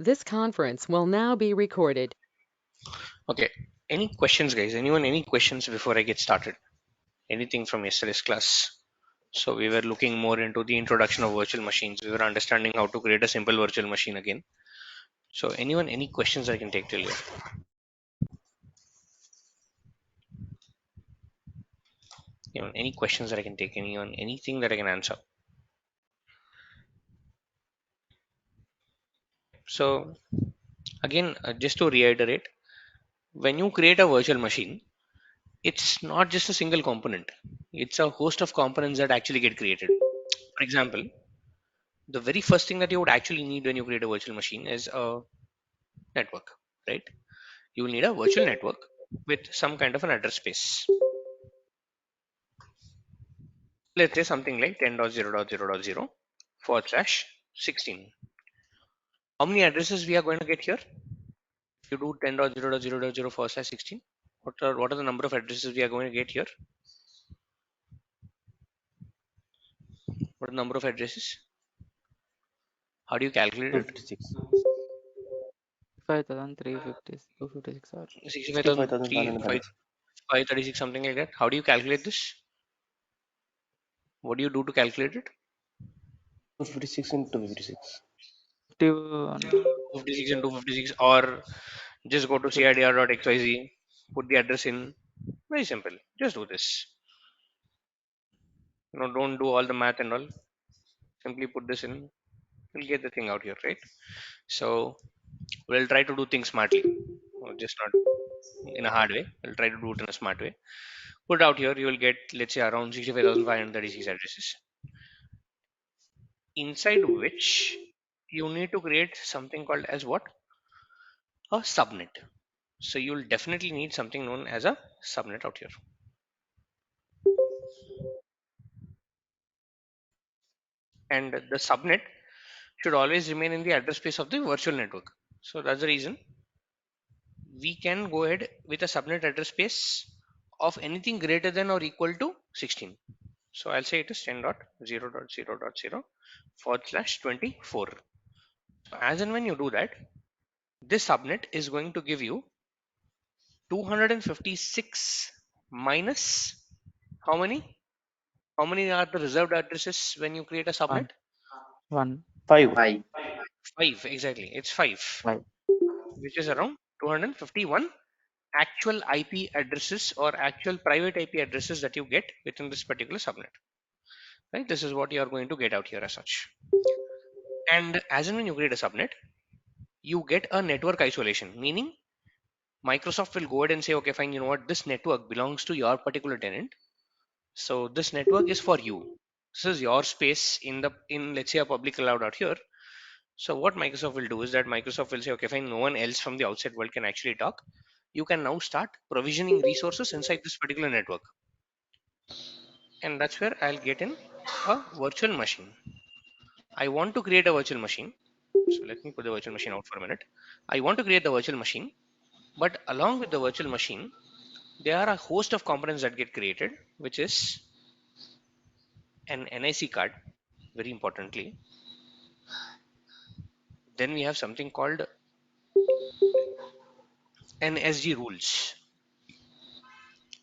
This conference will now be recorded. Okay. Any questions, guys? Anyone, any questions before I get started? Anything from yesterday's class? So we were looking more into the introduction of virtual machines. We were understanding how to create a simple virtual machine again. So anyone, any questions I can take till here? Anyone, any questions that I can take? Anyone, anything that I can answer? So again, just to reiterate, when you create a virtual machine, it's not just a single component. It's a host of components that actually get created. For example, the very first thing that you would actually need when you create a virtual machine is a network, right? You will need a virtual network with some kind of an address space. Let's say something like 10.0.0.0 forward slash 16. How many addresses we are going to get here? If you do 10.0.0.0 forward slash 16, what are the number of addresses we are going to get here? What are the number of addresses? How do you calculate it? 256. 5,356 or 65,536, something like that. How do you calculate this? What do you do to calculate it? 256 into 256. 51. 56 and 256, or just go to cir.xyz, put the address in. Very simple. Just do this. Don't do all the math and all. Simply put this in. You'll get the thing out here, right? So we'll try to do things smartly, just not in a hard way. We'll try to do it in a smart way. Put out here, you will get, let's say, around 65,536 addresses, inside which you need to create something called as what? A subnet. So you'll definitely need something known as a subnet out here. And the subnet should always remain in the address space of the virtual network. So that's the reason we can go ahead with a subnet address space of anything greater than or equal to 16. So I'll say it is 10.0.0.0 forward slash 24. So as and when you do that, this subnet is going to give you 256 minus how many? How many are the reserved addresses when you create a subnet? 1. 5. 5. 5, exactly. It's 5, 5. which is around 251 actual IP addresses or actual private IP addresses that you get within this particular subnet. Right? This is what you are going to get out here as such. And as and when you create a subnet, you get a network isolation, meaning Microsoft will go ahead and say, okay, fine, you know what, this network belongs to your particular tenant. So this network is for you. This is your space in let's say a public cloud out here. So what Microsoft will do is that Microsoft will say, okay, fine, no one else from the outside world can actually talk. You can now start provisioning resources inside this particular network. And that's where I'll get in a virtual machine. I want to create a virtual machine. So let me put the virtual machine out for a minute. I want to create the virtual machine, but along with the virtual machine, there are a host of components that get created, which is an NIC card, very importantly. Then we have something called NSG rules,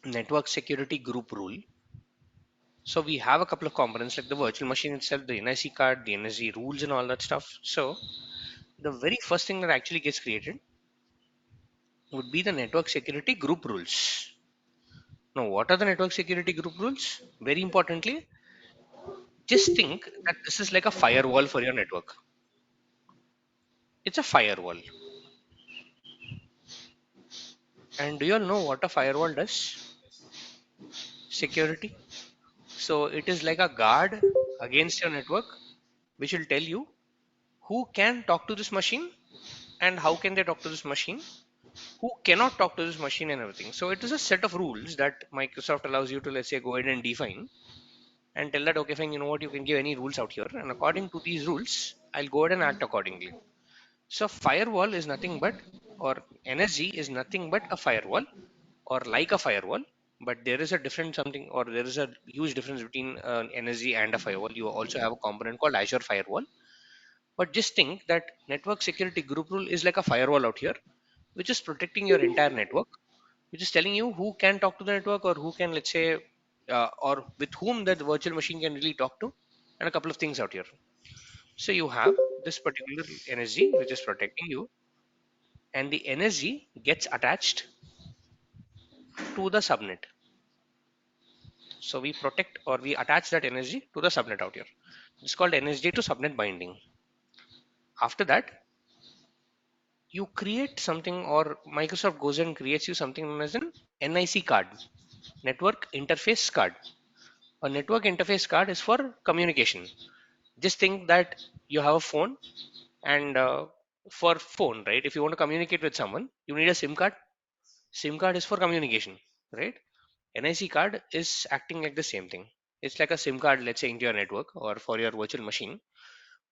network security group rule. So we have a couple of components like the virtual machine itself, the NIC card, the NSG rules and all that stuff. So the very first thing that actually gets created would be the network security group rules. Now, what are the network security group rules? Very importantly, just think that this is like a firewall for your network. It's a firewall. And do you all know what a firewall does? Security. So it is like a guard against your network, which will tell you who can talk to this machine and how can they talk to this machine, who cannot talk to this machine and everything. So it is a set of rules that Microsoft allows you to, let's say, go ahead and define and tell that, okay, fine, you know what, you can give any rules out here. And according to these rules, I'll go ahead and act accordingly. So firewall is nothing but, or NSG is nothing but a firewall or like a firewall, but there is a different something, or there is a huge difference between NSG and a firewall. You also have a component called Azure Firewall. But just think that network security group rule is like a firewall out here, which is protecting your entire network, which is telling you who can talk to the network, or who can, let's say, or with whom that virtual machine can really talk to, and a couple of things out here. So you have this particular NSG which is protecting you, and the NSG gets attached to the subnet. So we protect, or we attach that NSG to the subnet out here. It's called NSG to subnet binding. After that, you create something, or Microsoft goes and creates you something known as an NIC card, network interface card. A network interface card is for communication. Just think that you have a phone, and for phone, right, if you want to communicate with someone, you need a SIM card. SIM card is for communication, right? NIC card is acting like the same thing. It's like a SIM card, let's say, into your network or for your virtual machine,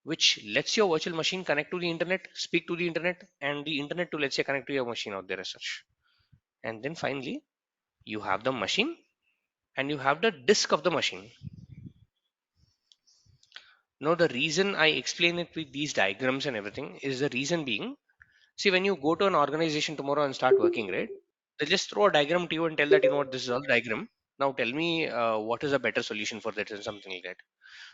which lets your virtual machine connect to the internet, speak to the internet, and the internet to, let's say, connect to your machine out there as such. And then finally, you have the machine, and you have the disk of the machine. Now, the reason I explain it with these diagrams and everything is the reason being, see, when you go to an organization tomorrow and start working, right? They just throw a diagram to you and tell that, you know what, this is all diagram. Now tell me what is a better solution for that, and something like that.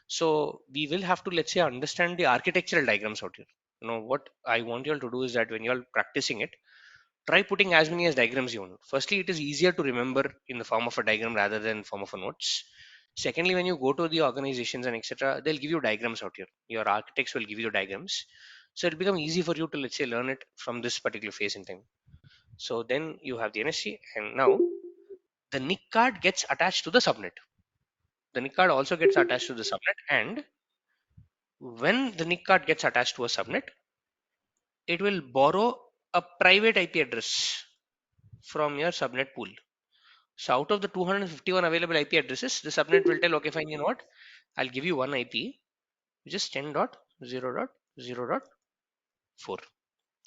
So we will have to, let's say, understand the architectural diagrams out here. You know what I want you all to do is that when you are practicing it, try putting as many as diagrams you want. Firstly, it is easier to remember in the form of a diagram rather than form of a notes. Secondly, when you go to the organizations and etc., they'll give you diagrams out here. Your architects will give you diagrams, so it'll become easy for you to, let's say, learn it from this particular phase in time. So then you have the NSC, and now the NIC card gets attached to the subnet. The NIC card also gets attached to the subnet, and when the NIC card gets attached to a subnet, it will borrow a private IP address from your subnet pool. So out of the 251 available IP addresses, the subnet will tell, okay, fine, you know what? I'll give you one IP, which is 10.0.0.4.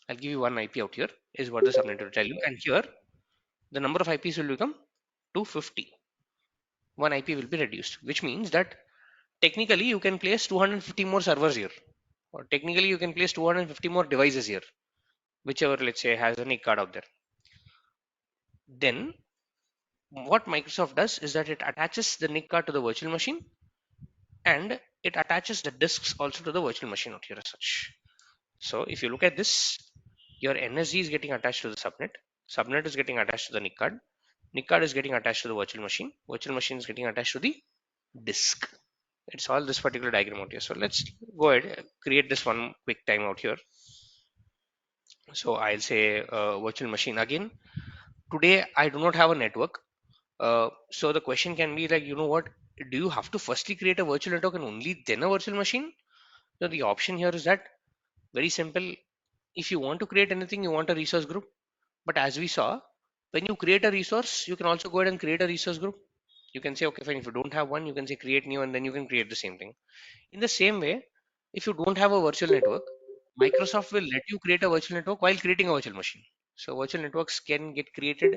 I'll give you one IP out here, is what the subnet will tell you. And here, the number of IPs will become 250. One IP will be reduced, which means that technically you can place 250 more servers here, or technically you can place 250 more devices here, whichever, let's say, has a NIC card out there. Then what Microsoft does is that it attaches the NIC card to the virtual machine, and it attaches the disks also to the virtual machine out here as such. So if you look at this, your NSG is getting attached to the subnet, subnet is getting attached to the NIC card, NIC card is getting attached to the virtual machine is getting attached to the disk. It's all this particular diagram out here. So let's go ahead, create this one quick time out here. So I'll say virtual machine again. Today I do not have a network. So the question can be like, you know what? Do you have to firstly create a virtual network and only then a virtual machine? So the option here is that very simple. If you want to create anything, you want a resource group. But as we saw, when you create a resource, you can also go ahead and create a resource group. You can say, okay, fine. If you don't have one, you can say create new, and then you can create the same thing. In the same way, if you don't have a virtual network, Microsoft will let you create a virtual network while creating a virtual machine. So virtual networks can get created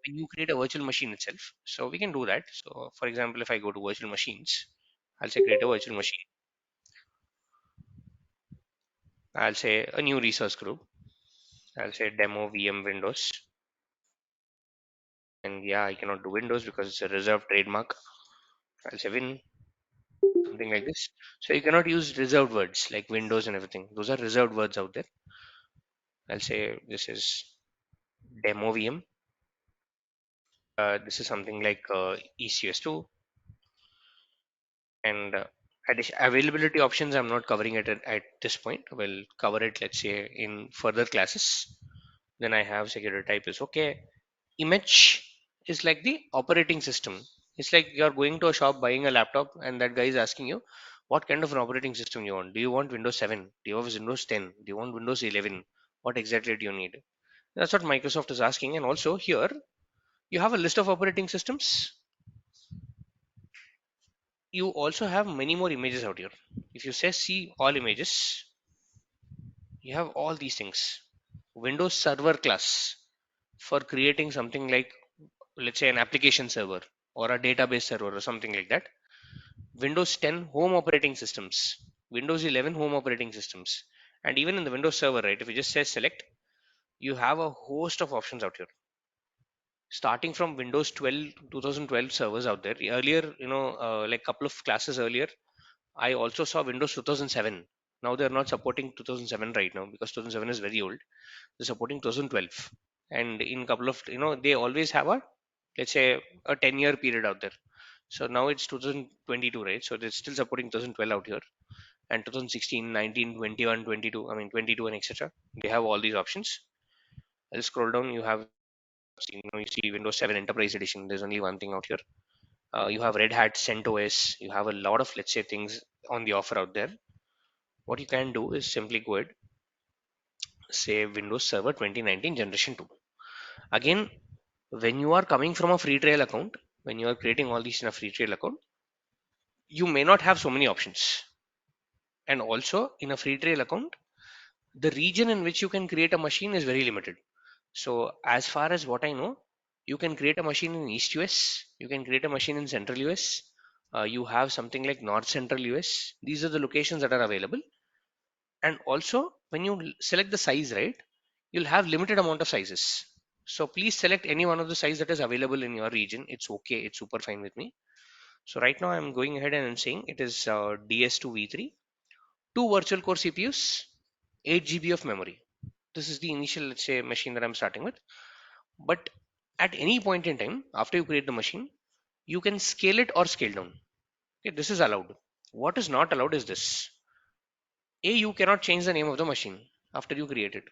when you create a virtual machine itself. So we can do that. So for example, if I go to virtual machines, I'll say create a virtual machine. I'll say a new resource group. I'll say demo VM Windows. And yeah, I cannot do Windows because it's a reserved trademark. I'll say Win, something like this. So you cannot use reserved words like Windows and everything. Those are reserved words out there. I'll say this is demo VM. This is something like ECS2, and availability options I'm not covering it at this point. We'll cover it, let's say, in further classes. Then I have security type is okay. Image is like the operating system. It's like you're going to a shop buying a laptop, and that guy is asking you what kind of an operating system you want. Do you want Windows 7? Do you have Windows 10? Do you want Windows 11? What exactly do you need? That's what Microsoft is asking. And also here you have a list of operating systems. You also have many more images out here. If you say see all images, you have all these things. Windows Server class for creating something like, let's say, an application server or a database server or something like that. Windows 10 home operating systems. Windows 11 home operating systems, and even in the Windows Server, right? If you just say select, you have a host of options out here. Starting from Windows 12, 2012 servers out there. Earlier, like couple of classes earlier, I also saw Windows 2007. Now they're not supporting 2007 right now because 2007 is very old. They're supporting 2012, and in couple of they always have a, let's say, a 10-year period out there. So now it's 2022, right? So they're still supporting 2012 out here, and 2016, 19, 21, 22. I mean 22 and etc. They have all these options. I'll scroll down. You see Windows 7 Enterprise Edition. There's only one thing out here. You have Red Hat, CentOS. You have a lot of, let's say, things on the offer out there. What you can do is simply go ahead, say Windows Server 2019 Generation 2. Again, when you are coming from a free trial account, when you are creating all these in a free trial account, you may not have so many options. And also in a free trial account, the region in which you can create a machine is very limited. So as far as what I know, you can create a machine in East US, you can create a machine in Central US, you have something like North Central US. These are the locations that are available. And also when you select the size, right, you'll have limited amount of sizes. So please select any one of the size that is available in your region. It's okay. It's super fine with me. So right now I'm going ahead and I'm saying it is DS2 V3, two virtual core CPUs, 8 GB of memory. This is the initial, let's say, machine that I'm starting with. But at any point in time, after you create the machine, you can scale it or scale down. Okay, this is allowed. What is not allowed is this. You cannot change the name of the machine after you create it.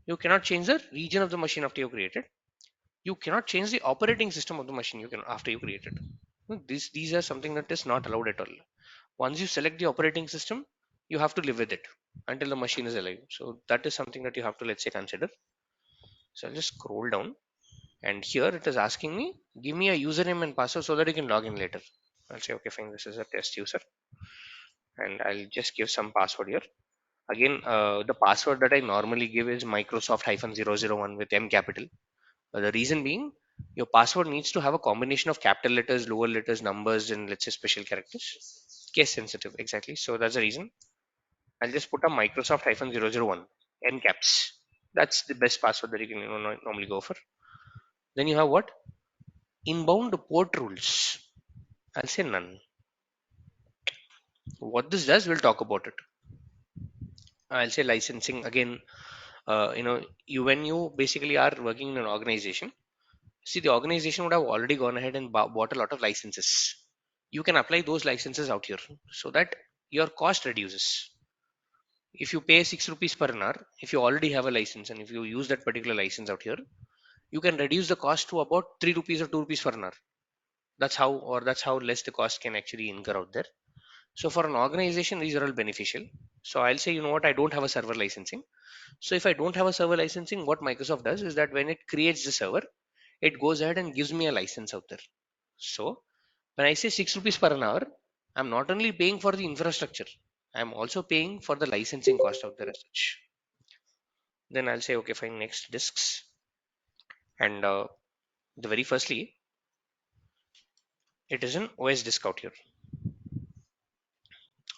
You cannot change the region of the machine after you create it. You cannot change the operating system of the machine you can after you create it. These are something that is not allowed at all. Once you select the operating system, you have to live with it until the machine is alive. So that is something that you have to, let's say, consider. So I'll just scroll down, and here it is asking me, give me a username and password so that you can log in later. I'll say okay fine, this is a test user, and I'll just give some password here. Again, the password that I normally give is Microsoft -001 with M capital. The reason being, your password needs to have a combination of capital letters, lower letters, numbers, and let's say special characters. Case sensitive, exactly. So that's the reason. I'll just put a Microsoft -001 M caps. That's the best password that you can normally go for. Then you have what? Inbound port rules. I'll say none. What this does, we'll talk about it. I'll say licensing again. You when you basically are working in an organization, see the organization would have already gone ahead and bought a lot of licenses. You can apply those licenses out here so that your cost reduces. If you pay 6 rupees per an hour, if you already have a license and if you use that particular license out here, you can reduce the cost to about 3 rupees or 2 rupees per an hour. That's how less the cost can actually incur out there. So for an organization, these are all beneficial. So I'll say, you know what, I don't have a server licensing. So if I don't have a server licensing, what Microsoft does is that when it creates the server, it goes ahead and gives me a license out there. So when I say 6 rupees per an hour, I'm not only paying for the infrastructure, I'm also paying for the licensing cost out there as such. Then I'll say, okay, fine, next disks. And the very firstly, it is an OS disk out here.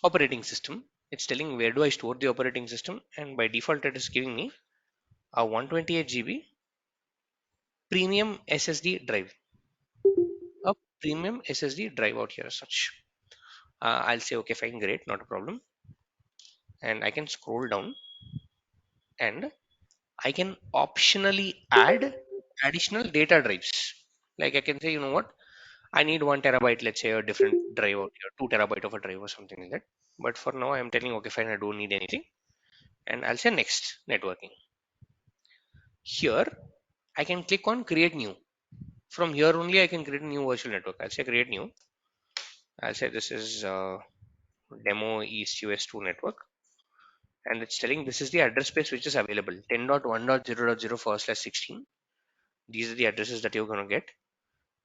Operating system. It's telling where do I store the operating system, and by default, it is giving me a 128 GB premium SSD drive. A premium SSD drive out here as such. I'll say, okay, fine, great, not a problem. And I can scroll down and I can optionally add additional data drives. Like I can say, you know what, I need 1 TB, let's say a different drive out here, 2 TB of a drive or something like that. But for now, I'm telling, okay, fine, I don't need anything. And I'll say next, networking. Here, I can click on create new. From here only, I can create a new virtual network. I'll say create new. I'll say this is demo East US2 network. And it's telling this is the address space which is available 10.1.0.0/16. These are the addresses that you're going to get,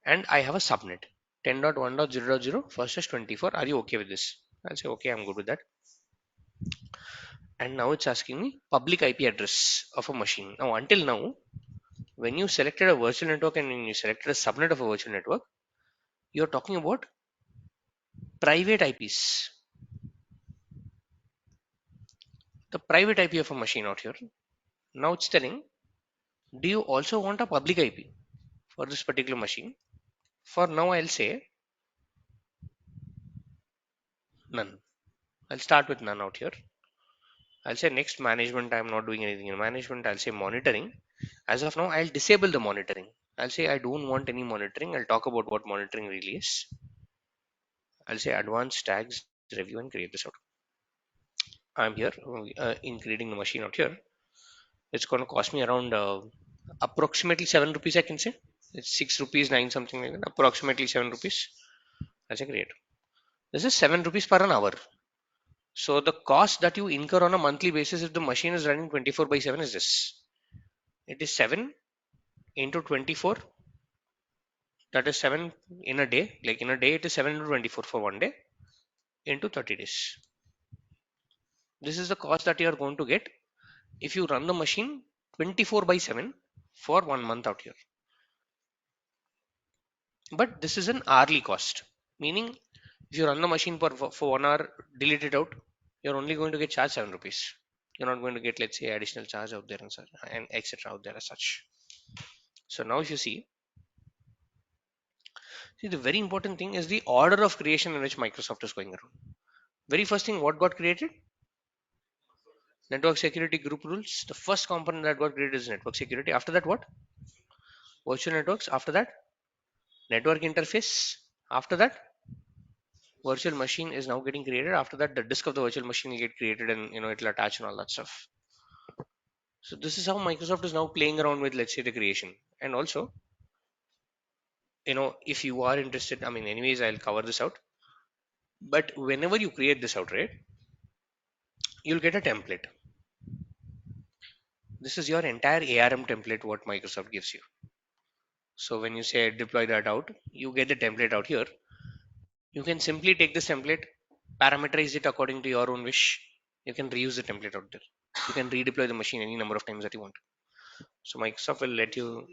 and I have a subnet 10.1.0.0/24. Are you okay with this? I'll say okay, I'm good with that. And now it's asking me public IP address of a machine. Now until now, when you selected a virtual network and when you selected a subnet of a virtual network, you're talking about private IPs. the private IP of a machine out here. Now it's telling, do you also want a public IP for this particular machine? For now, I'll say none. I'll start with none out here. I'll say next management. I'm not doing anything in management. I'll say monitoring. As of now, I'll disable the monitoring. I'll say I don't want any monitoring. I'll talk about what monitoring really is. I'll say advanced tags review and create this out. I'm here in creating the machine out here. It's going to cost me around approximately 7 rupees, I can say. It's 6 rupees, 9 something like that. Approximately 7 rupees. I'll say create. This is 7 rupees per an hour. So the cost that you incur on a monthly basis if the machine is running 24/7 is this. It is 7 into 24. That is 7 in a day. Like in a day, it is 7 into 24 for one day into 30 days. This is the cost that you are going to get if you run the machine 24/7 for 1 month out here. But this is an hourly cost, meaning if you run the machine for 1 hour, delete it out, you're only going to get charged 7 rupees. You're not going to get, let's say, additional charge out there and such and etc. out there as such. So now if you see the very important thing is the order of creation in which Microsoft is going around. Very first thing, what got created? Network security group rules. The first component that got created is network security. After that, what? Virtual networks. After that, network interface. After that, virtual machine is now getting created. After that, the disk of the virtual machine will get created and it'll attach and all that stuff. So this is how Microsoft is now playing around with, let's say, the creation. And also, if you are interested, I mean, anyways, I'll cover this out. But whenever you create this out, right, you'll get a template. This is your entire ARM template what Microsoft gives you. So when you say deploy that out, you get the template out here. You can simply take this template, parameterize it according to your own wish. You can reuse the template out there. You can redeploy the machine any number of times that you want. So Microsoft will let you.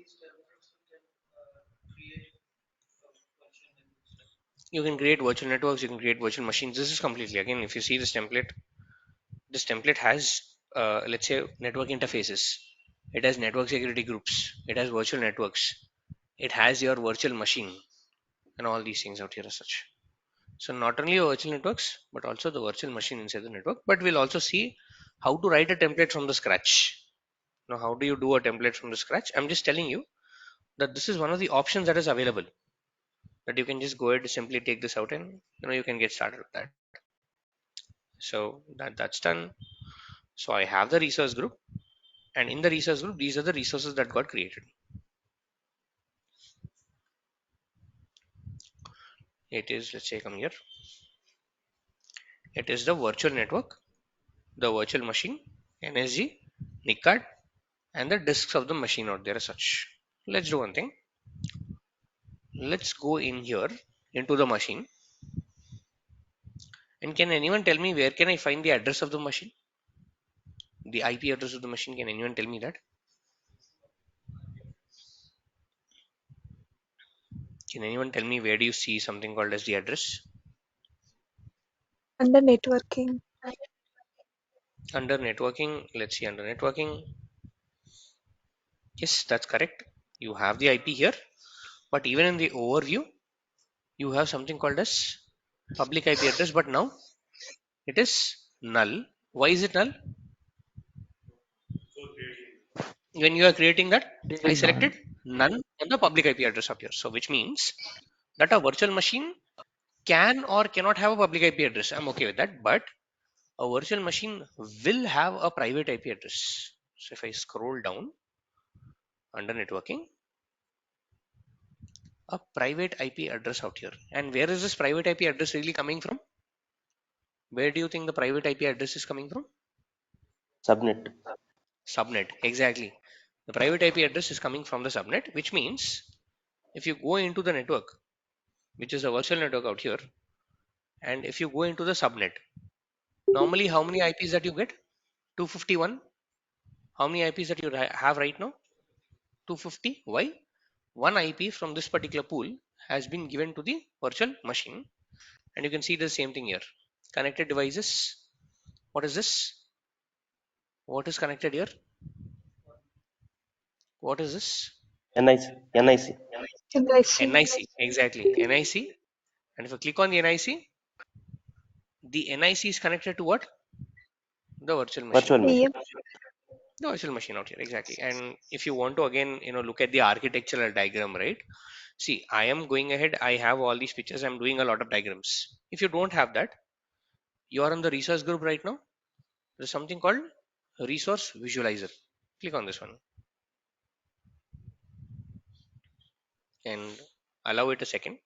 You can create virtual networks. You can create virtual machines. This is completely, again, if you see this template has let's say network interfaces. It has network security groups. It has virtual networks. It has your virtual machine and all these things out here as such. So not only virtual networks, but also the virtual machine inside the network. But we'll also see how to write a template from the scratch. Now, how do you do a template from the scratch? I'm just telling you that this is one of the options that is available. That you can just go ahead and simply take this out and you can get started with that. So that's done. So I have the resource group, and in the resource group, these are the resources that got created. It is, let's say, come here. It is the virtual network, the virtual machine, NSG, NIC card, and the disks of the machine out there as such. Let's do one thing. Let's go in here into the machine. And can anyone tell me where can I find the address of the machine? The IP address of the machine, can anyone tell me that? Can anyone tell me where do you see something called as the address? Under networking. Under networking, let's see, under networking. Yes, that's correct. You have the IP here, but even in the overview, you have something called as public IP address, but now it is null. Why is it null? When you are creating that, It I is not. selected none on the public IP address up here. So which means that a virtual machine can or cannot have a public IP address. I'm okay with that, but a virtual machine will have a private IP address. So if I scroll down under networking, a private IP address out here. And where is this private IP address really coming from? Where do you think the private IP address is coming from? Subnet. Subnet, exactly. The private IP address is coming from the subnet, which means if you go into the network, which is a virtual network out here, and if you go into the subnet, normally how many IPs that you get? 251. How many IPs that you have right now? 250. Why? One IP from this particular pool has been given to the virtual machine, and you can see the same thing here. Connected devices. What is this? What is connected here? What is this? NIC. NIC. NIC. Exactly. NIC. And if I click on the NIC, the NIC is connected to what? The virtual machine. Virtual machine. The virtual machine out here. Exactly. And if you want to again, look at the architectural diagram, right? See, I am going ahead. I have all these pictures. I'm doing a lot of diagrams. If you don't have that, you are on the resource group right now. There's something called resource visualizer. Click on this one and allow it a second.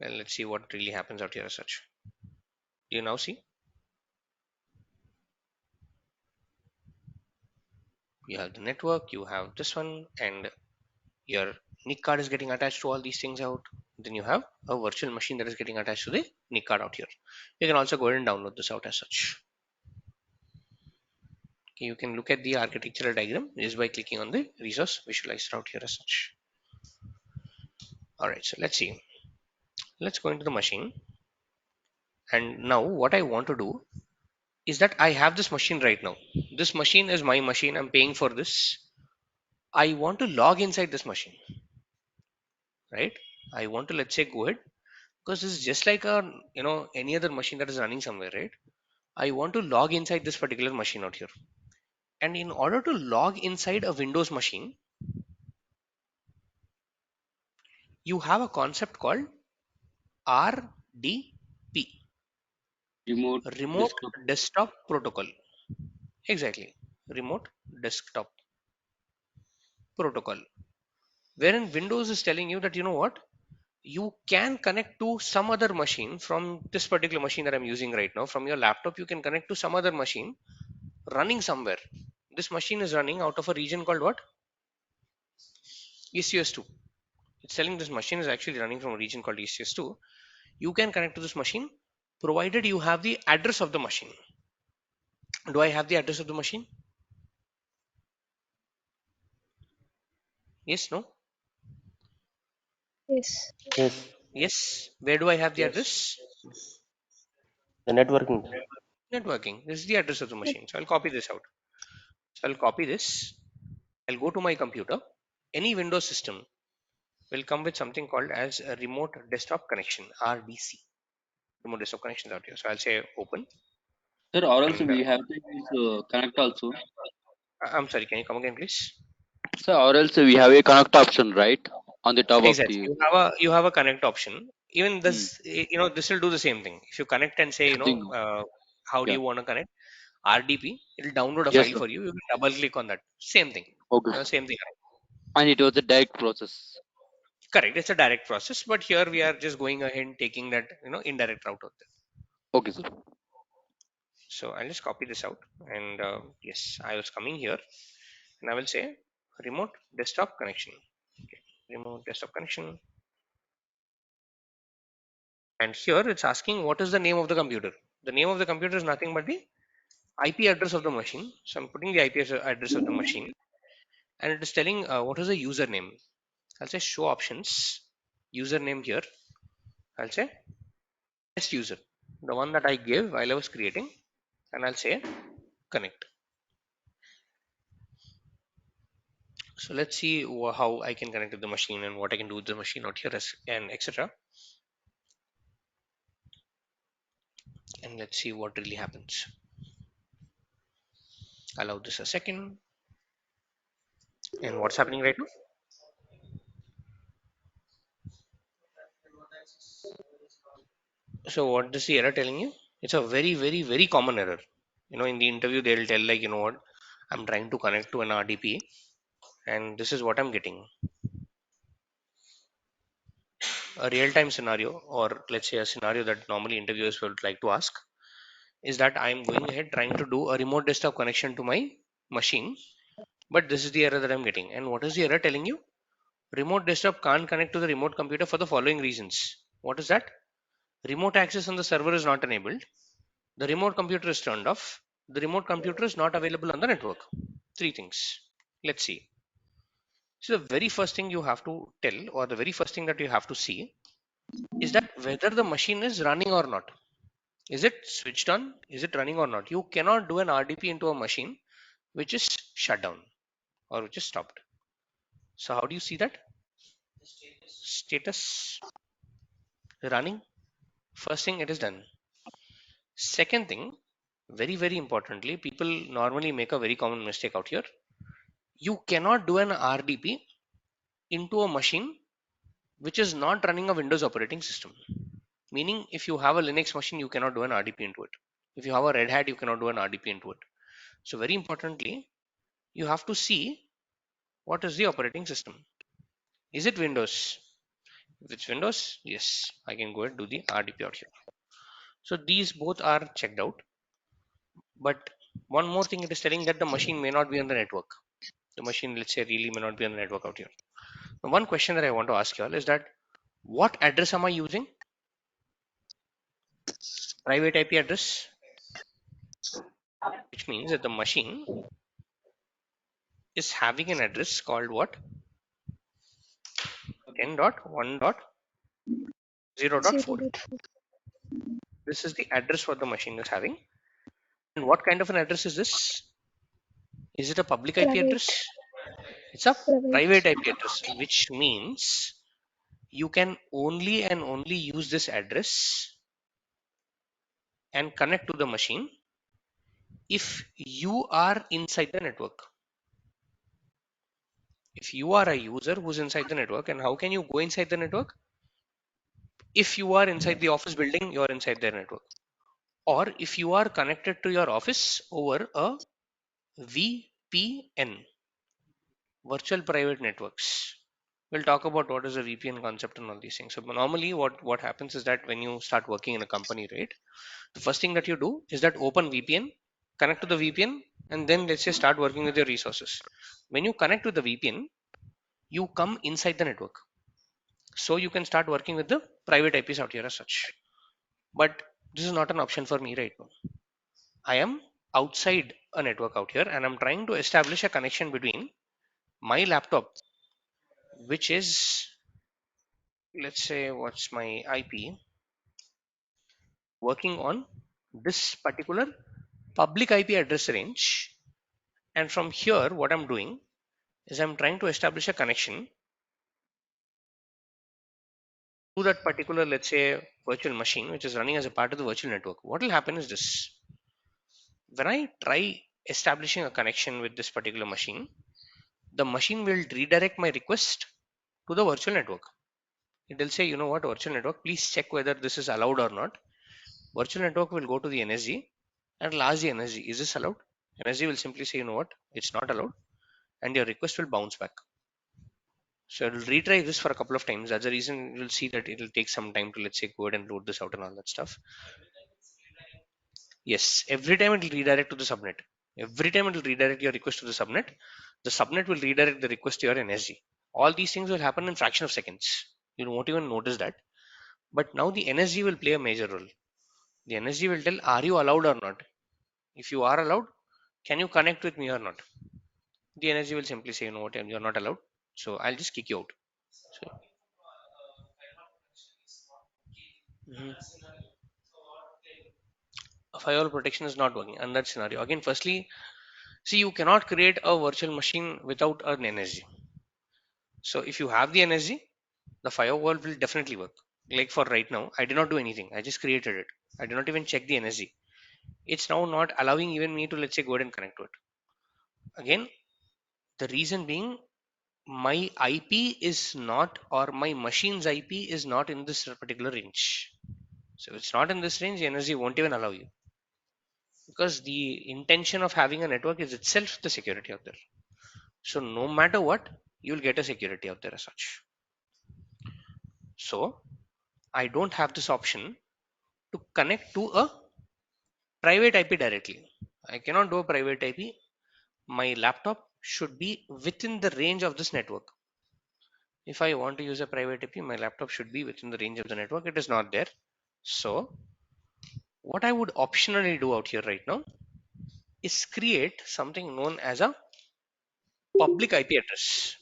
And let's see what really happens out here as such. Do you now see? You have the network, you have this one, and your NIC card is getting attached to all these things out. Then you have a virtual machine that is getting attached to the NIC card out here. You can also go ahead and download this out as such. Okay, you can look at the architectural diagram just by clicking on the resource visualizer out here as such. All right, so let's see. Let's go into the machine. And now what I want to do is that I have this machine right now. This machine is my machine. I'm paying for this. I want to log inside this machine, right? I want to, let's say, go ahead, because this is just like a any other machine that is running somewhere, right? I want to log inside this particular machine out here. And in order to log inside a Windows machine, you have a concept called RDP, Remote Remote desktop. Desktop Protocol. Exactly, Remote Desktop Protocol. Wherein Windows is telling you that, you know what, you can connect to some other machine from this particular machine that I'm using right now. From your laptop, you can connect to some other machine running somewhere. This machine is running out of a region called what? ECS2. It's telling this machine is actually running from a region called ECS2. You can connect to this machine provided you have the address of the machine. Do I have the address of the machine? Yes, no? Yes. Yes. Where do I have the Yes. address? The networking. Networking. This is the address of the machine. So I'll copy this out. So I'll copy this. I'll go to my computer. Any Windows system will come with something called as a remote desktop connection, RDC. Remote desktop connection out here. So I'll say open. Sir, or else And we have to use connect also. I'm sorry, can you come again, please? Sir, or else we have a connect option, right? On the top of Exactly. the You have a connect option. Even hmm, this, this will do the same thing. If you connect and say, thing. how do Yeah. you want to connect? RDP, it'll download a Yes, file sir. for you. You can double click on that. Same thing. Okay. Same thing. And it was a direct process. Correct. It's a direct process, but here we are just going ahead and taking that, indirect route of that. Okay, sir. So I'll just copy this out. And yes, I was coming here and I will say remote desktop connection. Okay. Remote desktop connection. And here it's asking what is the name of the computer. The name of the computer is nothing but the IP address of the machine. So I'm putting the IP address of the machine, and it is telling what is the username. I'll say show options, username here. I'll say test user, the one that I gave while I was creating, and I'll say connect. So let's see how I can connect to the machine and what I can do with the machine out here and etc. And let's see what really happens. Allow this a second. And what's happening right now? So what is the error telling you? It's a very, very, very common error. In the interview, they'll tell like, what, I'm trying to connect to an RDP and this is what I'm getting. A real-time scenario, or let's say a scenario that normally interviewers would like to ask, is that I'm going ahead trying to do a remote desktop connection to my machine, but this is the error that I'm getting. And what is the error telling you? Remote desktop can't connect to the remote computer for the following reasons. What is that? Remote access on the server is not enabled. The remote computer is turned off. The remote computer is not available on the network. Three things. Let's see. So the very first thing you have to tell, or the very first thing that you have to see, is that whether the machine is running or not. Is it switched on? Is it running or not? You cannot do an RDP into a machine which is shut down or which is stopped. So how do you see that? Status running. First thing, it is done. Second thing, very importantly, people normally make a very common mistake out here. You cannot do an RDP into a machine which is not running a Windows operating system. Meaning, if you have a Linux machine, you cannot do an RDP into it. If you have a Red Hat, you cannot do an RDP into it. So very importantly, you have to see what is the operating system. Is it Windows? If it's Windows, yes, I can go and do the RDP out here. So these both are checked out. But one more thing, it is telling that the machine may not be on the network. The machine, let's say, really may not be on the network out here. Now, one question that I want to ask you all is that what address am I using? Private IP address, which means that the machine is having an address called what? 10.1.0.4. This is the address what the machine is having. And what kind of an address is this? Is it a public IP address? It's a private IP address, which means you can only and only use this address and connect to the machine if you are inside the network. If you are a user who's inside the network, and how can you go inside the network? If you are inside the office building, you are inside their network. Or if you are connected to your office over a VPN, virtual private networks. We'll talk about what is a VPN concept and all these things. So normally what happens is that when you start working in a company, right, the first thing that you do is that open VPN, connect to the VPN, and then let's say start working with your resources. When you connect to the VPN, you come inside the network. So you can start working with the private IPs out here as such. But this is not an option for me right now. I am outside a network out here and I'm trying to establish a connection between my laptop, which is, let's say, what's my IP, working on this particular public IP address range. And from here, what I'm doing is I'm trying to establish a connection to that particular, let's say, virtual machine, which is running as a part of the virtual network. What will happen is this. When I try establishing a connection with this particular machine, the machine will redirect my request to the virtual network. It will say, you know what, virtual network, please check whether this is allowed or not. Virtual network will go to the NSG and will ask the NSG, is this allowed? NSG will simply say, you know what, it's not allowed, and your request will bounce back. So it will retry this for a couple of times. That's the reason you'll see that it will take some time to, let's say, go ahead and load this out and all that stuff. Yes, every time it will redirect to the subnet. Every time it will redirect your request to the subnet will redirect the request to your NSG. All these things will happen in fraction of seconds. You won't even notice that. But now the NSG will play a major role. The NSG will tell, are you allowed or not? If you are allowed, can you connect with me or not? The NSG will simply say, you know what, you're not allowed. So I'll just kick you out. So, mhm. Firewall protection is not working under that scenario. Again, firstly, see, you cannot create a virtual machine without an NSG. So if you have the NSG, the firewall will definitely work. Like for right now, I did not do anything. I just created it. I did not even check the NSG. It's now not allowing even me to, let's say, go ahead and connect to it. Again, the reason being, my IP is not, or my machine's IP is not in this particular range. So if it's not in this range, the NSG won't even allow you, because the intention of having a network is itself the security out there. So no matter what, you'll get a security out there as such. So I don't have this option to connect to a private IP directly. I cannot do a private IP. My laptop should be within the range of this network. If I want to use a private IP, my laptop should be within the range of the network. It is not there. So what I would optionally do out here right now is create something known as a public IP address.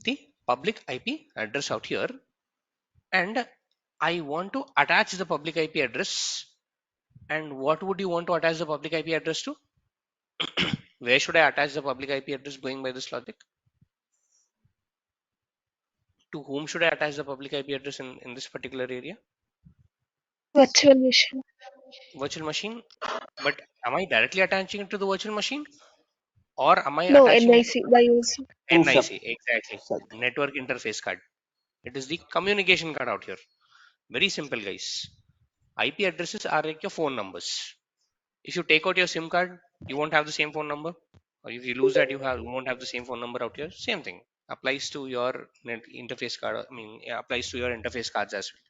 The public IP address out here and I want to attach the public IP address. And what would you want to attach the public IP address to? Where should I attach the public IP address going by this logic? To whom should I attach the public IP address in this particular area? Virtual machine. Virtual machine. But am I directly attaching it to the virtual machine, or am I No, attaching it NIC by using. to Instruct. NIC? Exactly. Instruct. Network interface card. It is the communication card out here. Very simple, guys. IP addresses are like your phone numbers. If you take out your SIM card, you won't have the same phone number. Or if you lose that, you won't have the same phone number out here. Same thing applies to your net interface card. I mean, yeah, applies to your interface cards as well.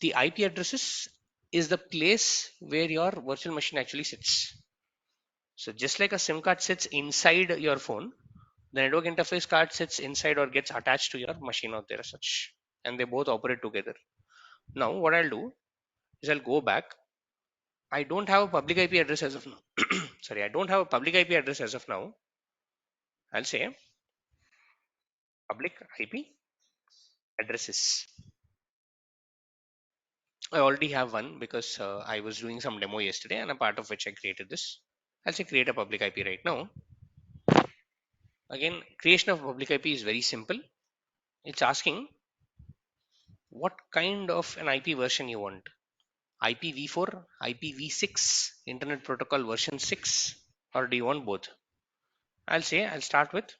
The IP addresses is the place where your virtual machine actually sits. So just like a SIM card sits inside your phone, the network interface card sits inside or gets attached to your machine out there as such, and they both operate together. Now what I'll do is I'll go back. I don't have a public IP address as of now. Sorry, I don't have a public IP address as of now. I'll say public IP addresses. I already have one because I was doing some demo yesterday, and a part of which I created this. I'll say create a public IP right now. Again, creation of public IP is very simple. It's asking what kind of an IP version you want. IPv4, IPv6, Internet Protocol version 6, or do you want both? I'll say I'll start with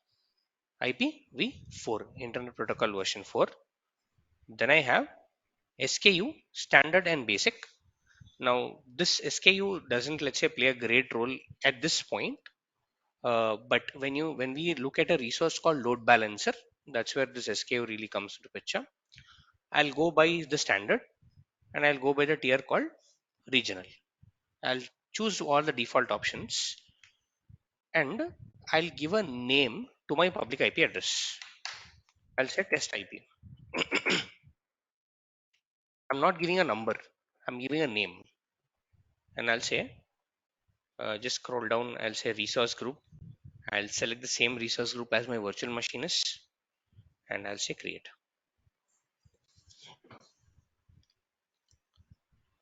IPv4, Internet Protocol version 4. Then I have SKU, standard and basic. Now this SKU doesn't, let's say, play a great role at this point. But when we look at a resource called load balancer, that's where this SKU really comes into picture. I'll go by the standard, and I'll go by the tier called regional. I'll choose all the default options, and I'll give a name to my public IP address. I'll say test IP. I'm not giving a number, I'm giving a name, and I'll say just scroll down. I'll say resource group. I'll select the same resource group as my virtual machine is, and I'll say create.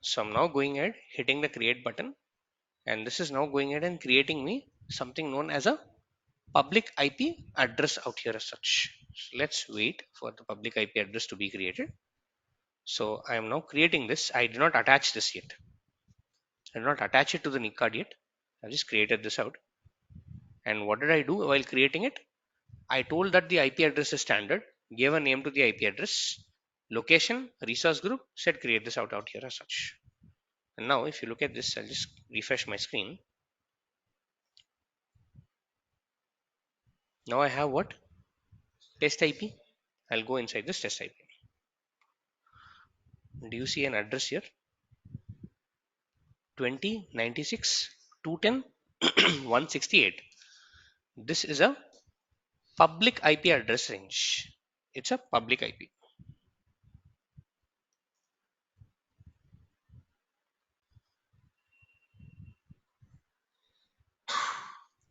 So I'm now going ahead, hitting the create button, and this is now going ahead and creating me something known as a public IP address out here as such. So let's wait for the public IP address to be created. So I am now creating this. I did not attach this yet. I did not attach it to the NIC card yet. I just created this out. And what did I do while creating it? I told that the IP address is standard, gave a name to the IP address, location, resource group, said create this out here as such. And now if you look at this, I'll just refresh my screen. Now I have what? Test IP. I'll go inside this test IP. Do you see an address here? 2096.210.168. This is a public IP address range. It's a public IP.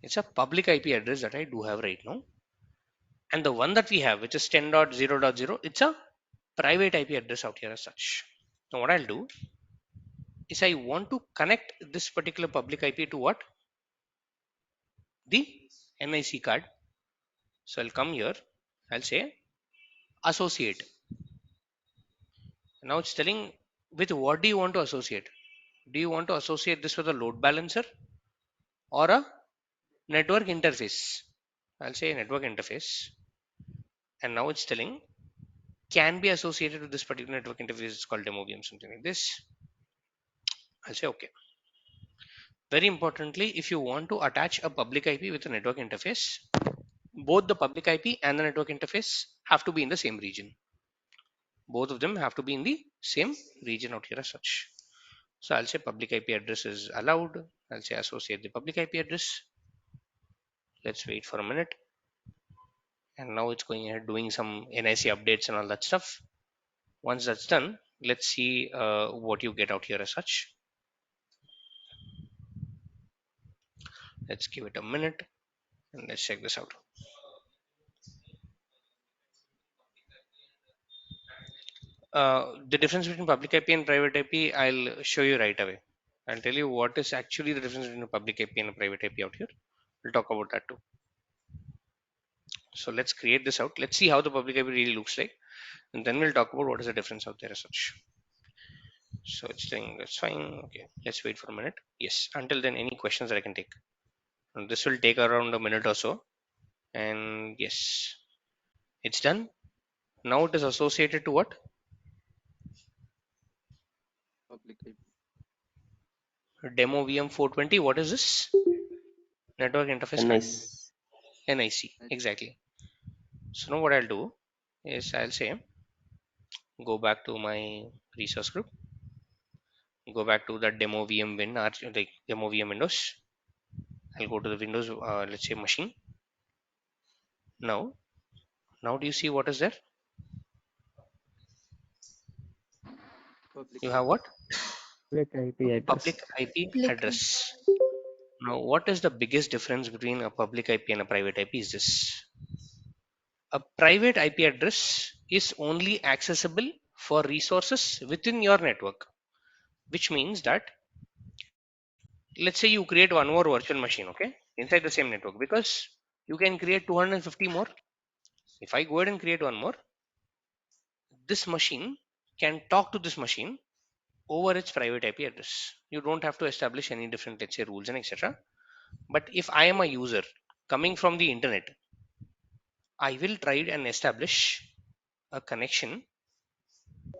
It's a public IP address that I do have right now. And the one that we have, which is 10.0.0, it's a private IP address out here as such. Now what I'll do is I want to connect this particular public IP to what? The NIC card. So I'll come here, I'll say associate. Now it's telling with what do you want to associate? Do you want to associate this with a load balancer or a network interface? I'll say network interface. And now it's telling can be associated with this particular network interface. It's called demo VM, something like this. I'll say okay. Very importantly, if you want to attach a public IP with a network interface, both the public IP and the network interface have to be in the same region. Both of them have to be in the same region out here as such. So I'll say public IP address is allowed. I'll say associate the public IP address. Let's wait for a minute. And now it's going ahead doing some NIC updates and all that stuff. Once that's done, let's see what you get out here as such. Let's give it a minute and let's check this out. The difference between public IP and private IP, I'll show you right away. I'll tell you what is actually the difference between a public IP and a private IP out here. We'll talk about that too. So let's create this out. Let's see how the public IP really looks like, and then we'll talk about what is the difference out there as such. So it's saying that's fine. Okay, let's wait for a minute. Yes, until then, any questions that I can take. And this will take around a minute or so. And yes, it's done. Now it is associated to what? Public IP. Demo VM 420. What is this? Network interface card. Nice. NIC. Exactly. So now what I'll do is I'll say go back to my resource group, go back to the demo VM win or like demo VM Windows. I'll go to the Windows, let's say machine. Now do you see what is there? Public You have what? Public IP address. Public IP address. Now what is the biggest difference between a public IP and a private IP is this. A private IP address is only accessible for resources within your network, which means that let's say you create one more virtual machine, okay, inside the same network, because you can create 250 more. If I go ahead and create one more, this machine can talk to this machine over its private IP address. You don't have to establish any different, let's say, rules and etc. But if I am a user coming from the internet, I will try and establish a connection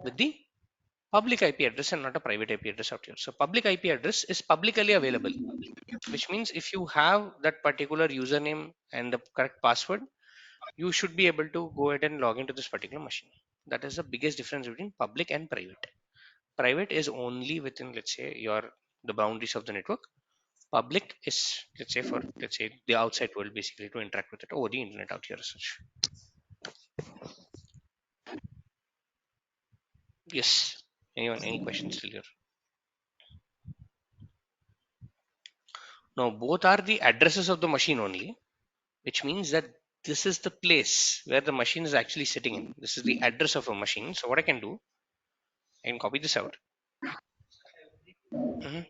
with the public IP address and not a private IP address out here. So public IP address is publicly available, which means if you have that particular username and the correct password, you should be able to go ahead and log into this particular machine. That is the biggest difference between public and private. Private is only within, let's say, the boundaries of the network. Public is, let's say, for the outside world, basically to interact with it over the internet out here as such. Yes. Anyone? Any questions still here? Now both are the addresses of the machine only, which means that this is the place where the machine is actually sitting in. This is the address of a machine. So what I can do, I can copy this out. Mhm.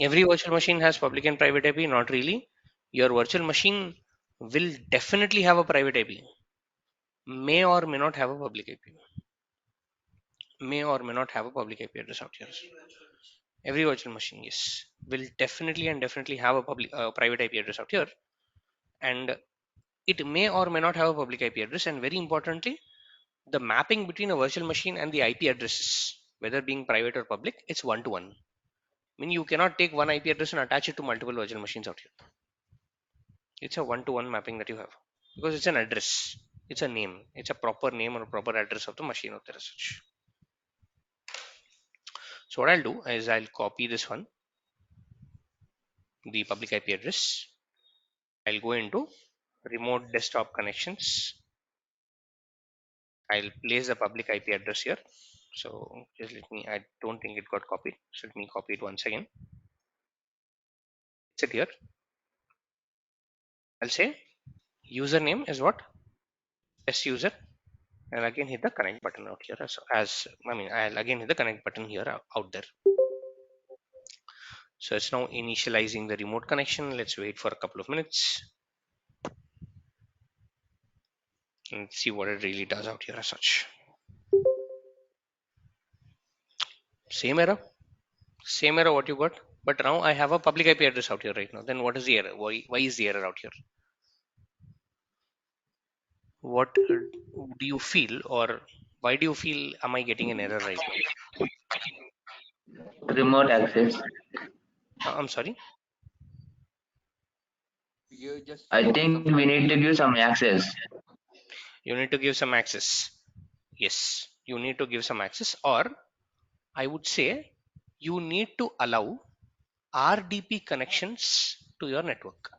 Every virtual machine has public and private IP. Not really. Your virtual machine will definitely have a private IP. May or may not have a public IP. May or may not have a public IP address out here. Every virtual machine, yes, will definitely have a private IP address out here, and it may or may not have a public IP address. And very importantly, the mapping between a virtual machine and the IP addresses, whether being private or public, it's one to one. I mean, you cannot take one IP address and attach it to multiple virtual machines out here. It's a one to one mapping that you have, because it's an address, it's a name, it's a proper name or a proper address of the machine out there as such. So what I'll do is I'll copy this one, the public IP address. I'll go into remote desktop connections. I'll place the public IP address here. So just let me, I don't think it got copied. So let me copy it once again. Sit here. I'll say username is what? Test user. I'll again hit the connect button out here I'll again hit the connect button here out there. So it's now initializing the remote connection. Let's wait for a couple of minutes and see what it really does out here as such. Same error what you got, but now I have a public IP address out here right now. Then what is the error? Why is the error out here? What do you feel, or why do you feel am I getting an error right now? Remote access. I'm sorry. You just I think we need to give some access. You need to give some access. Yes, you need to give some access, or I would say you need to allow RDP connections to your network.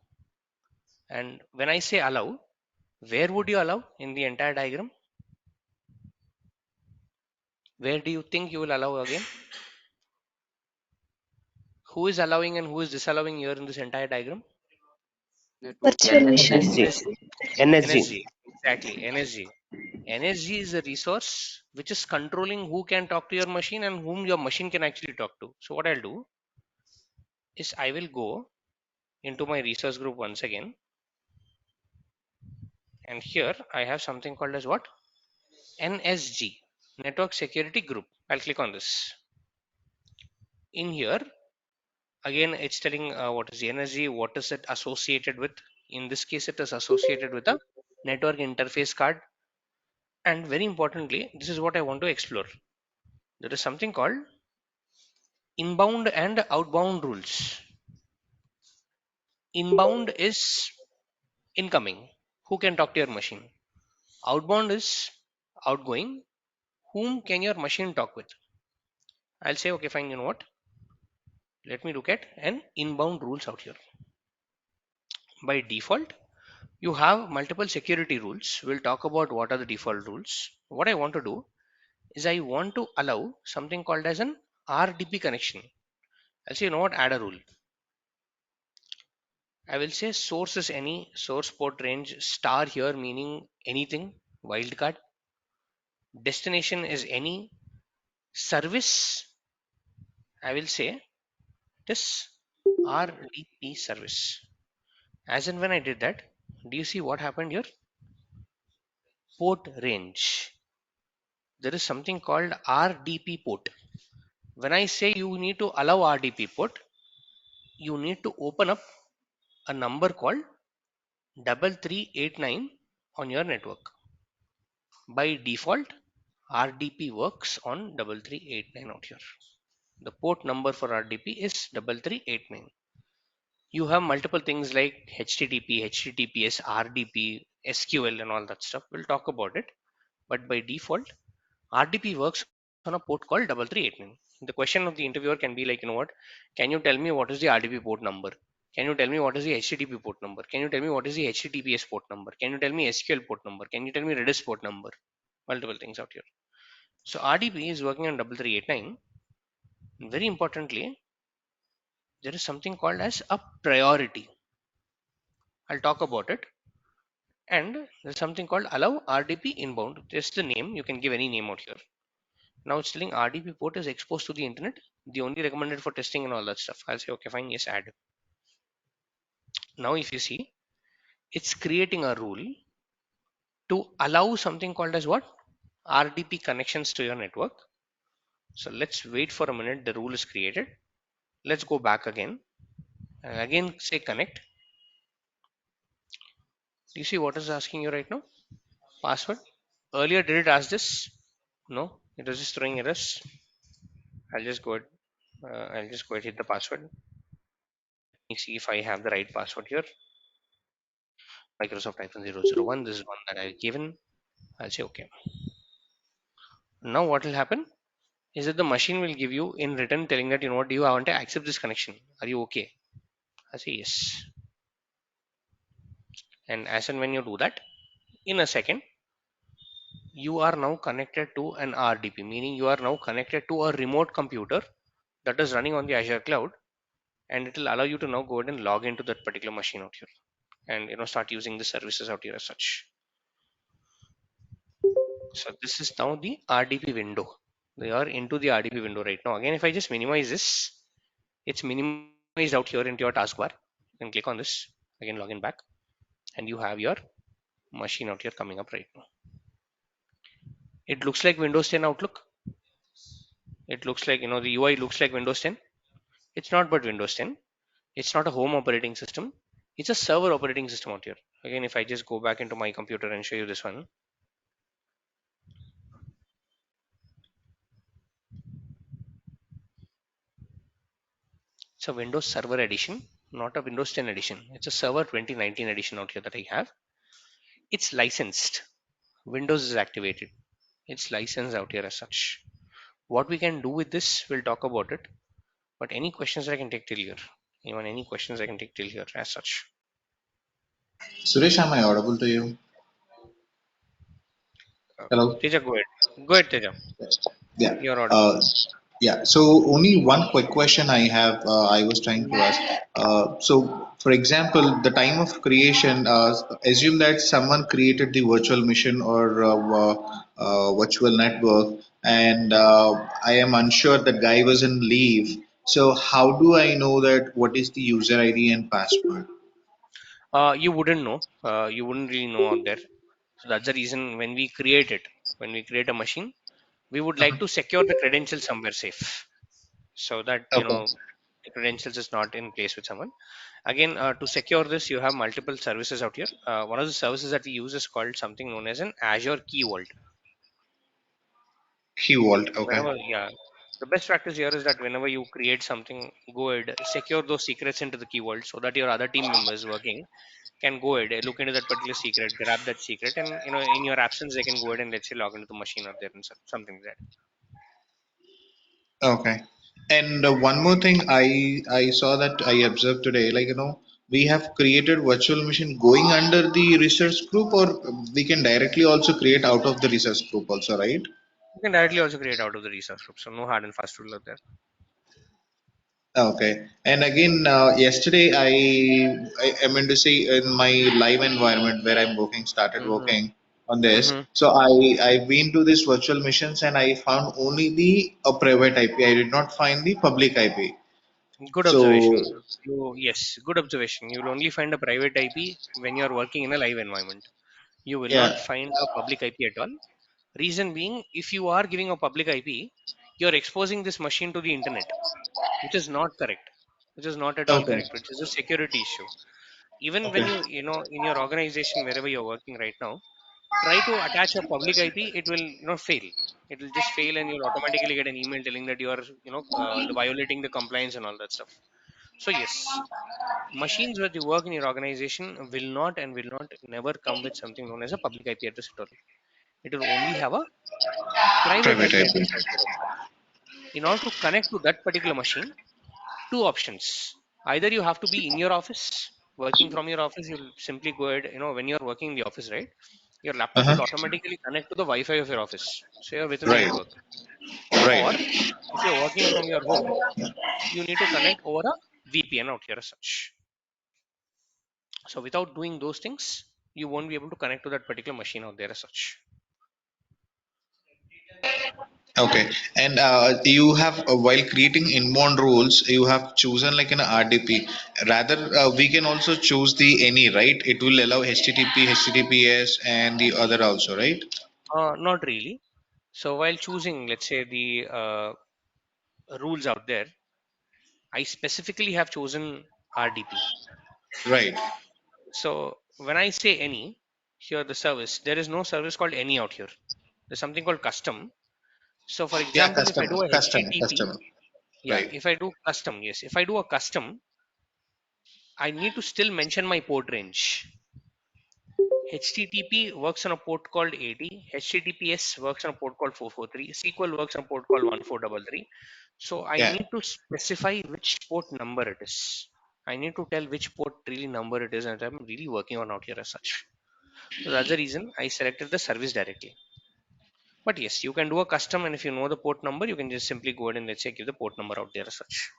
And when I say allow, where would you allow in the entire diagram? Where do you think you will allow again? Who is allowing and who is disallowing here in this entire diagram? network. Virtual machine. NIC. NSG. NSG, exactly, NSG. NSG is a resource which is controlling who can talk to your machine and whom your machine can actually talk to. So what I'll do is I will go into my resource group once again, and here I have something called as what? NSG, Network Security Group. I'll click on this. In here, again, it's telling what is the NSG, what is it associated with. In this case, it is associated with a network interface card. And very importantly, this is what I want to explore. There is something called inbound and outbound rules. Inbound is incoming, who can talk to your machine. Outbound is outgoing, whom can your machine talk with. I'll say, okay, fine, you know what? Let me look at an inbound rules out here. By default, you have multiple security rules. We'll talk about what are the default rules. What I want to do is I want to allow something called as an RDP connection. I'll say, you know what, add a rule. I will say source is any, source port range star here meaning anything, wildcard. Destination is any, service, I will say this RDP service. As and when I did that, do you see what happened here? Port range. There is something called RDP port. When I say you need to allow RDP port, you need to open up a number called 3389 on your network. By default, RDP works on 3389 out here. The port number for RDP is 3389. You have multiple things like HTTP, HTTPS, RDP, SQL, and all that stuff. We'll talk about it. But by default, RDP works on a port called 3389. The question of the interviewer can be like, you know what? Can you tell me what is the RDP port number? Can you tell me what is the HTTP port number? Can you tell me what is the HTTPS port number? Can you tell me SQL port number? Can you tell me Redis port number? Multiple things out here. So RDP is working on 3389. Very importantly, there is something called as a priority. I'll talk about it. And there's something called allow RDP inbound. Just the name, you can give any name out here. Now it's telling RDP port is exposed to the internet, the only recommended for testing and all that stuff. I'll say, okay, fine, yes, add. Now if you see, it's creating a rule to allow something called as what? RDP connections to your network. So let's wait for a minute. The rule is created. Let's go back again. And again say connect. Do you see what is asking you right now? Password. Earlier did it ask this? No, it was just throwing errors. I'll just go ahead, hit the password. Let me see if I have the right password here. Microsoft-001. This is one that I've given. I'll say okay. Now what will happen is that the machine will give you in return telling that, you know what, do you want to accept this connection? Are you okay? I say yes. And as and when you do that, in a second, you are now connected to an RDP, meaning you are now connected to a remote computer that is running on the Azure cloud, and it will allow you to now go ahead and log into that particular machine out here and start using the services out here as such. So this is now the RDP window. We are into the RDP window right now. Again, if I just minimize this, it's minimized out here into your taskbar. You can click on this, again login back, and you have your machine out here coming up right now. It looks like Windows 10 Outlook. It looks like, the UI looks like Windows 10. It's not but Windows 10. It's not a home operating system. It's a server operating system out here. Again, if I just go back into my computer and show you this one. It's a Windows Server Edition, not a Windows 10 edition. It's a Server 2019 edition out here that I have. It's licensed. Windows is activated. It's licensed out here as such. What we can do with this, we'll talk about it. But any questions I can take till here? Anyone, any questions I can take till here as such? Suresh, am I audible to you? Hello? Teja, go ahead. Go ahead, Teja. Yeah. You're audible. Yeah. So only one quick question I have, I was trying to ask. So For example, the time of creation, assume that someone created the virtual machine or virtual network, and I am unsure that guy was in leave. So how do I know that what is the user ID and password? You wouldn't know. You wouldn't really know out there. So that's the reason when we create it, when we create a machine, we would like to secure the credentials somewhere safe, so that Okay. the credentials is not in place with someone. Again, to secure this, you have multiple services out here. One of the services that we use is called something known as an Azure Key Vault. Key vault. So Okay. the best practice here is that whenever you create something, go ahead, secure those secrets into the Key Vault so that your other team members working can go ahead, look into that particular secret, grab that secret, and in your absence, they can go ahead and let's say log into the machine out there and something like that. Okay. And one more thing I saw that I observed today, like we have created virtual machine going under the research group, or we can directly also create out of the research group also, right? You can directly also create out of the resource group, so no hard and fast rule out there. Okay. And again, yesterday I meant to say in my live environment where I'm working, started Mm-hmm. working on this. Mm-hmm. So I've been to this virtual missions and I found only the a private IP. I did not find the public IP. Good observation. So Yes, good observation. You will only find a private IP when you are working in a live environment. You will not yeah. find a public IP at all. Reason being, if you are giving a public IP, you're exposing this machine to the internet, which is not correct, which is not at all Okay. correct, which is a security issue. Even when Okay. in your organization, wherever you're working right now, try to attach a public IP, it will fail. It will just fail, and you'll automatically get an email telling that you are violating the compliance and all that stuff. So yes, machines that you work in your organization will not never come with something known as a public IP address at all. It will only have a private Private IP IP. address out there as such. In order to connect to that particular machine, two options. Either you have to be in your office, working from your office, you'll simply go ahead, when you're working in the office, right? Your laptop Uh-huh. will automatically connect to the Wi-Fi of your office. So you're within the Right. network. Right. Or if you're working from your home, you need to connect over a VPN out here as such. So without doing those things, you won't be able to connect to that particular machine out there as such. Okay. And you have, while creating inbound rules, you have chosen like an RDP. Rather, we can also choose the any, right? It will allow HTTP, HTTPS, and the other also, right? Not really. So while choosing, let's say the rules out there, I specifically have chosen RDP. Right. So when I say any, here the service, there is no service called any out here. There's something called custom. So for Yeah, example, if I custom, do a custom, HTTP, custom. yeah, Right. if I do custom, yes, if I do a custom, I need to still mention my port range. HTTP works on a port called 80. HTTPS works on a port called 443. SQL works on a port called 1433. So I Yeah. need to specify which port number it is. I need to tell which port really number it is, and I'm really working on out here as such. So that's the reason I selected the service directly. But yes, you can do a custom, and if you know the port number, you can just simply go ahead and let's say give the port number out there as such.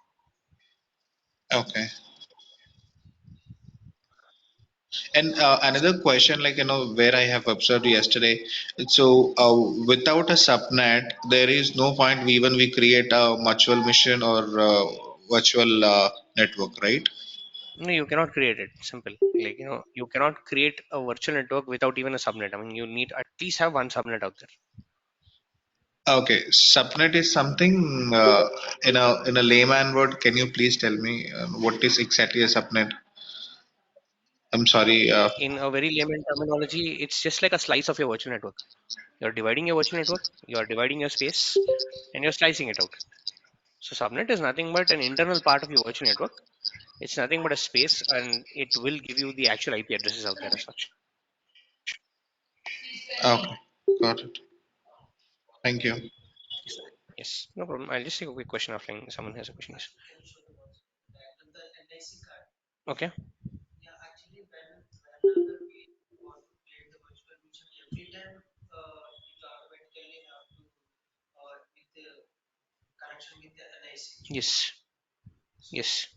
Okay. And another question, like where I have observed yesterday. So without a subnet, there is no point even we create a virtual mission or virtual network, right? No, you cannot create it. Simple. Like you cannot create a virtual network without even a subnet. I mean, you need at least have one subnet out there. Okay, subnet is something in a layman word. Can you please tell me what is exactly a subnet? I'm sorry. In a very layman terminology, it's just like a slice of your virtual network. You're dividing your virtual network, you're dividing your space, and you're slicing it out. So subnet is nothing but an internal part of your virtual network. It's nothing but a space, and it will give you the actual IP addresses out there as such. Okay, got it. Thank you. Yes, yes, no problem. I'll just take a quick question offline. Someone has a question. Yes. Okay. Yes. Yes.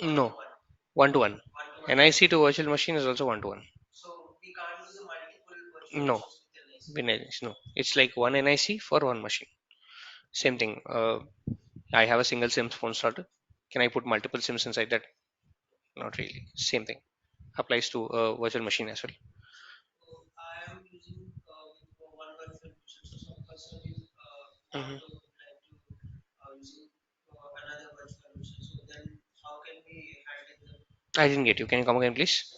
No, one to one. NIC to virtual machine is also one to one. No, no. It's like one NIC for one machine. Same thing. I have a single SIM phone starter. Can I put multiple SIMs inside that? Not really. Same thing applies to a virtual machine as well. Mhm. I didn't get you. Can you come again, please?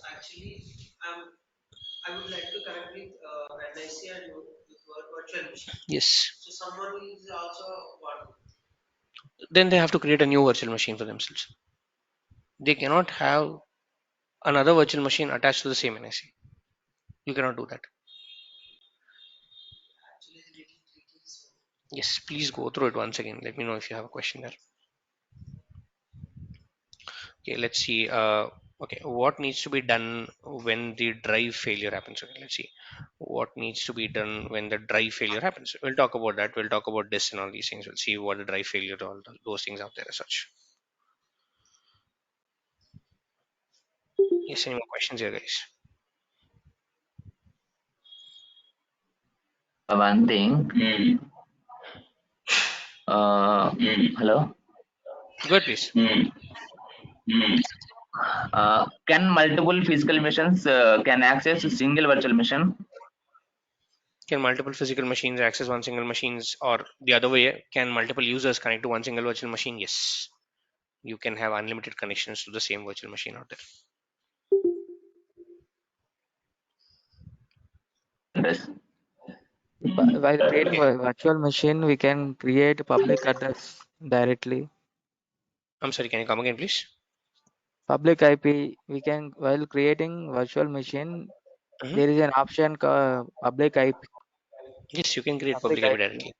Yes. Then they have to create a new virtual machine for themselves. They cannot have another virtual machine attached to the same NIC. You cannot do that. Yes, please go through it once again. Let me know if you have a question there. Okay, let's see. Okay, what needs to be done when the drive failure happens? Okay, let's see. What needs to be done when the drive failure happens? We'll talk about that. We'll talk about this and all these things. We'll see what the drive failure, those things out there as such. Yes, any more questions here, guys? One thing. Hello. Good, please. Can multiple physical machines can access a single virtual machine? Can multiple physical machines access one single machines, or the other way? Can multiple users connect to one single virtual machine? Yes, you can have unlimited connections to the same virtual machine out there. Yes. While creating Okay. a virtual machine, we can create public address directly. I'm sorry. Can you come again, please? Public IP, we can, while creating virtual machine, Mhm. there is an option called public IP. Yes, you can create Public public IP IP. directly.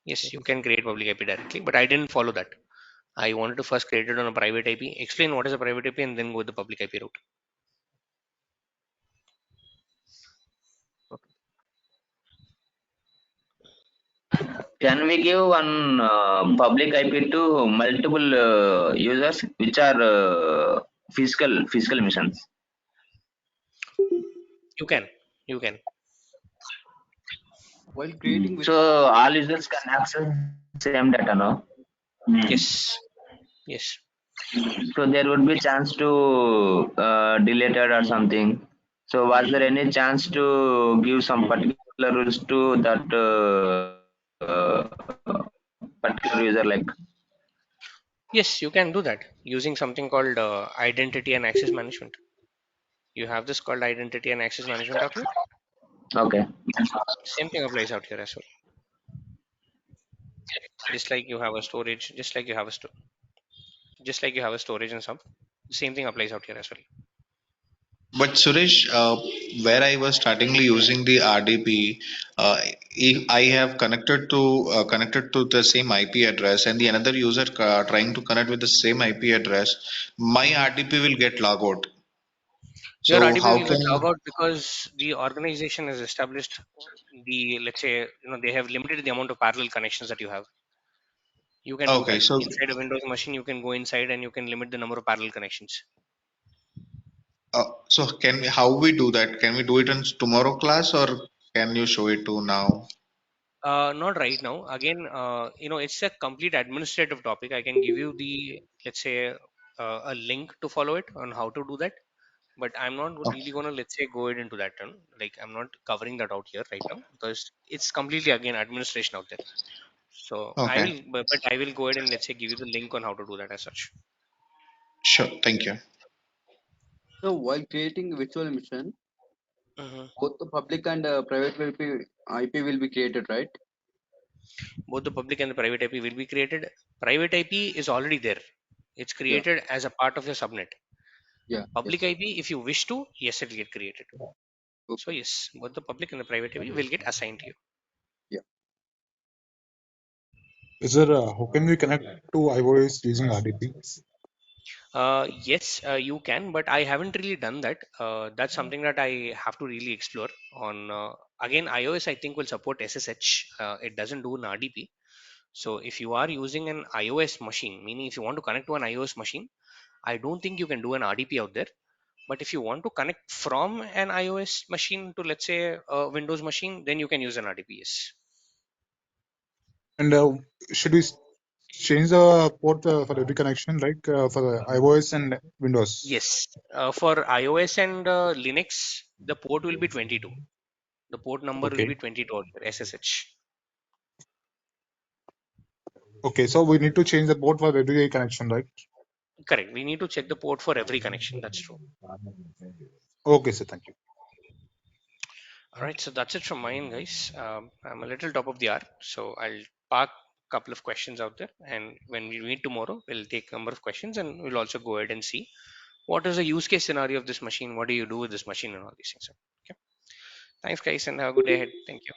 Yes, you Yes. can create public IP directly, but I didn't follow that. I wanted to first create it on a private IP. Explain what is a private IP and then go with the public IP route. Okay. Can we give one public IP to multiple users, which are physical missions? You can. You can. While creating with So all users can access same data, no? Yes. Yes. So there would be chance to delete it or something. So was there any chance to give some particular rules to that particular user, like? Yes, you can do that using something called identity and access management. You have this called identity and access management out here. Okay. Same thing applies out here as well. Just like you have a storage, just like you have a storage and some, same thing applies out here as well. But Suresh, where I was startingly using the RDP, if I have connected to the same IP address, and the another user trying to connect with the same IP address, my Mhm. RDP will get log out. Your So RDP how will get can? log out because the organization has established the, let's say, they have limited the amount of parallel connections that you have. You can do Okay, that so inside a Windows machine. You can go inside and you can limit the number of parallel connections. can we, how we do that? Can we do it in tomorrow class, or can you show it to now? Not right now. Again, it's a complete administrative topic. I can give you the, let's say, a link to follow it on how to do that. But I'm not really Okay, gonna, let's say, go it into that. Like I'm not covering that out here right now because it's completely again administration out there. So I okay, will, but I will go ahead and, let's say, give you the link on how to do that as such. sure. Thank you. so while creating virtual machine, Mhm. both the public and private IP will be created, right? Both the public and the private IP will be created. Private IP is already there. It's Yeah, created as a part of your subnet. yeah, Public yes. IP, if you wish to, yes, it will get created. So Okay. yes, both the public and the private IP will get assigned to you. Yeah. Is there how can we connect to iOS using RDP? Yes, you can, but I haven't really done that. That's something that I have to really explore. On again, iOS I think will support SSH. It doesn't do an RDP. So if you are using an iOS machine, meaning if you want to connect to an iOS machine, I don't think you can do an RDP out there. But if you want to connect from an iOS machine to, let's say, a Windows machine, then you can use an RDP. And should we change the port for every connection, like for the iOS and Windows? Yes. For iOS and Linux, the port will be 22. The port number will Okay. be 22 out there, SSH. Okay, so we need to change the port for every connection, right? Correct. We need to check the port for every connection. That's true. Okay, sir. Thank you. All right. So that's it from my end, guys. I'm a little top of the hour, so I'll park a couple of questions out there. And when we meet tomorrow, we'll take a number of questions and we'll also go ahead and see what is the use case scenario of this machine. What do you do with this machine and all these things. Okay. Thanks, guys, and have a good day ahead. Thank you.